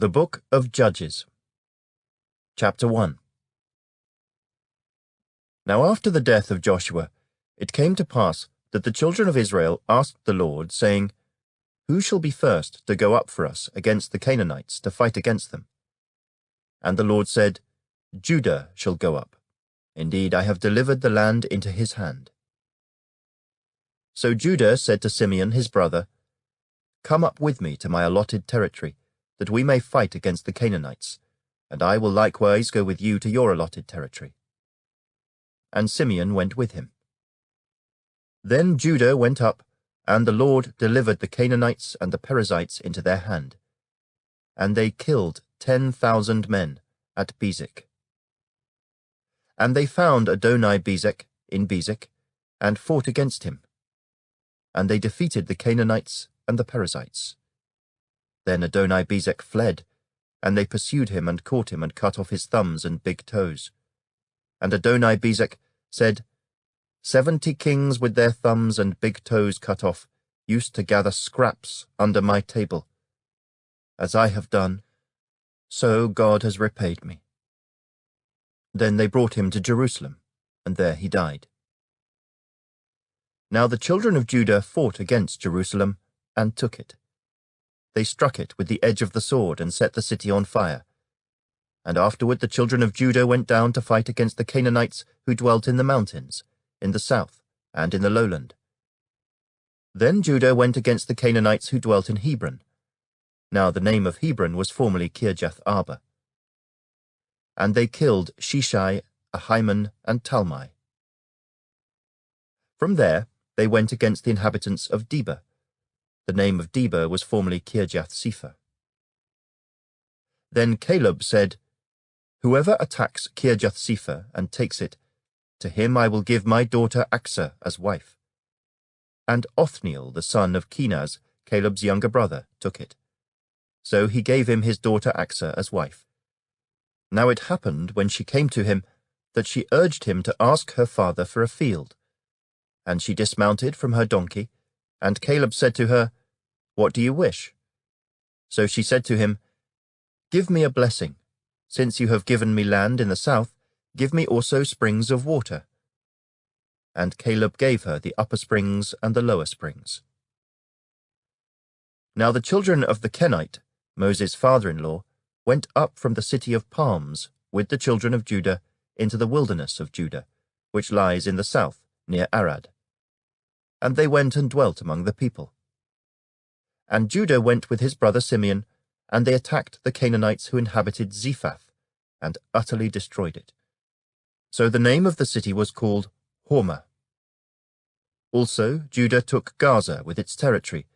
The Book of Judges, Chapter 1. Now after the death of Joshua, it came to pass that the children of Israel asked the Lord, saying, Who shall be first to go up for us against the Canaanites to fight against them? And the Lord said, Judah shall go up. Indeed, I have delivered the land into his hand. So Judah said to Simeon his brother, Come up with me to my allotted territory, that we may fight against the Canaanites, and I will likewise go with you to your allotted territory. And Simeon went with him. Then Judah went up, and the Lord delivered the Canaanites and the Perizzites into their hand. And they killed 10,000 men at Bezek. And they found Adoni-Bezek in Bezek, and fought against him. And they defeated the Canaanites and the Perizzites. Then Adoni-Bezek fled, and they pursued him and caught him and cut off his thumbs and big toes. And Adoni-Bezek said, 70 kings with their thumbs and big toes cut off used to gather scraps under my table. As I have done, so God has repaid me. Then they brought him to Jerusalem, and there he died. Now the children of Judah fought against Jerusalem, and took it. They struck it with the edge of the sword, and set the city on fire. And afterward the children of Judah went down to fight against the Canaanites who dwelt in the mountains, in the south, and in the lowland. Then Judah went against the Canaanites who dwelt in Hebron. Now the name of Hebron was formerly Kirjath-Arba. And they killed Sheshai, Ahiman, and Talmai. From there they went against the inhabitants of Debir. The name of Debir was formerly Kirjath-Sepher. Then Caleb said, Whoever attacks Kirjath-Sepher and takes it, to him I will give my daughter Achsah as wife. And Othniel, the son of Kenaz, Caleb's younger brother, took it. So he gave him his daughter Achsah as wife. Now it happened, when she came to him, that she urged him to ask her father for a field. And she dismounted from her donkey, and Caleb said to her, What do you wish? So she said to him, Give me a blessing. Since you have given me land in the south, give me also springs of water. And Caleb gave her the upper springs and the lower springs. Now the children of the Kenite, Moses' father-in-law, went up from the city of palms with the children of Judah into the wilderness of Judah, which lies in the south, near Arad. And they went and dwelt among the people. And Judah went with his brother Simeon, and they attacked the Canaanites who inhabited Zephath, and utterly destroyed it. So the name of the city was called Hormah. Also Judah took Gaza with its territory,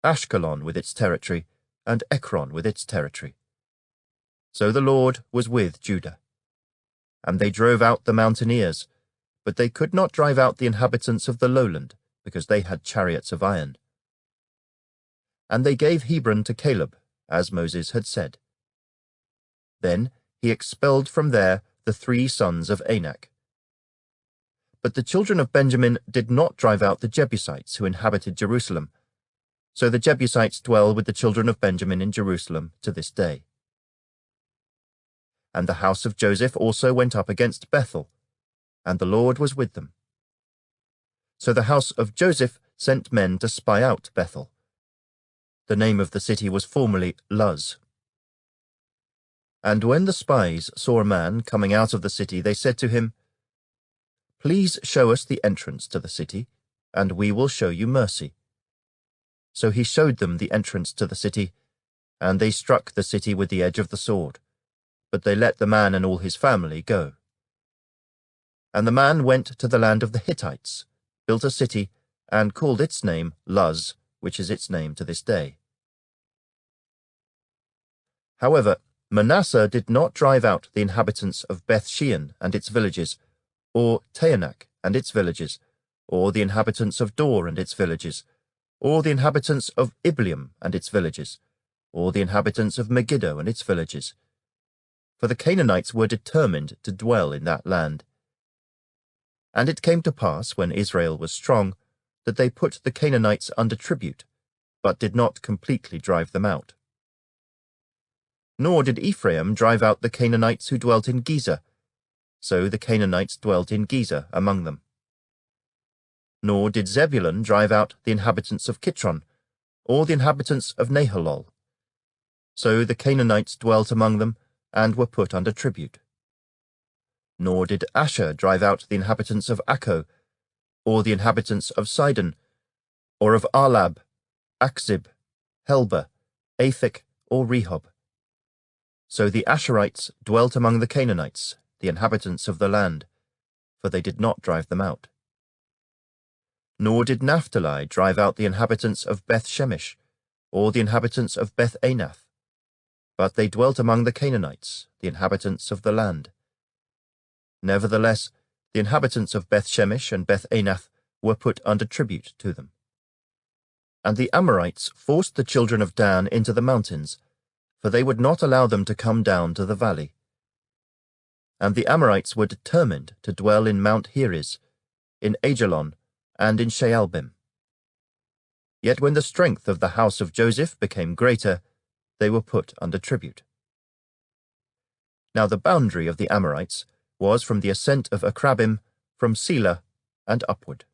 Ashkelon with its territory, and Ekron with its territory. So the Lord was with Judah. And they drove out the mountaineers, but they could not drive out the inhabitants of the lowland, because they had chariots of iron. And they gave Hebron to Caleb, as Moses had said. Then he expelled from there the 3 sons of Anak. But the children of Benjamin did not drive out the Jebusites who inhabited Jerusalem, so the Jebusites dwell with the children of Benjamin in Jerusalem to this day. And the house of Joseph also went up against Bethel, and the Lord was with them. So the house of Joseph sent men to spy out Bethel. The name of the city was formerly Luz. And when the spies saw a man coming out of the city, they said to him, Please show us the entrance to the city, and we will show you mercy. So he showed them the entrance to the city, and they struck the city with the edge of the sword, but they let the man and all his family go. And the man went to the land of the Hittites, built a city, and called its name Luz, which is its name to this day. However, Manasseh did not drive out the inhabitants of Beth-shean and its villages, or Taanach and its villages, or the inhabitants of Dor and its villages, or the inhabitants of Ibleam and its villages, or the inhabitants of Megiddo and its villages. For the Canaanites were determined to dwell in that land. And it came to pass, when Israel was strong, that they put the Canaanites under tribute, but did not completely drive them out. Nor did Ephraim drive out the Canaanites who dwelt in Gezer, so the Canaanites dwelt in Gezer among them. Nor did Zebulun drive out the inhabitants of Kitron, or the inhabitants of Nahalol, so the Canaanites dwelt among them, and were put under tribute. Nor did Asher drive out the inhabitants of Akko, or the inhabitants of Sidon, or of Arlab, Akzib, Helba, Aphek, or Rehob. So the Asherites dwelt among the Canaanites, the inhabitants of the land, for they did not drive them out. Nor did Naphtali drive out the inhabitants of Beth-Shemesh, or the inhabitants of Beth-Anath, but they dwelt among the Canaanites, the inhabitants of the land. Nevertheless, the inhabitants of Beth-Shemesh and Beth-Anath were put under tribute to them. And the Amorites forced the children of Dan into the mountains, for they would not allow them to come down to the valley. And the Amorites were determined to dwell in Mount Heres, in Ajalon, and in Shaalbim. Yet when the strength of the house of Joseph became greater, they were put under tribute. Now the boundary of the Amorites was from the ascent of Akrabim, from Selah, and upward.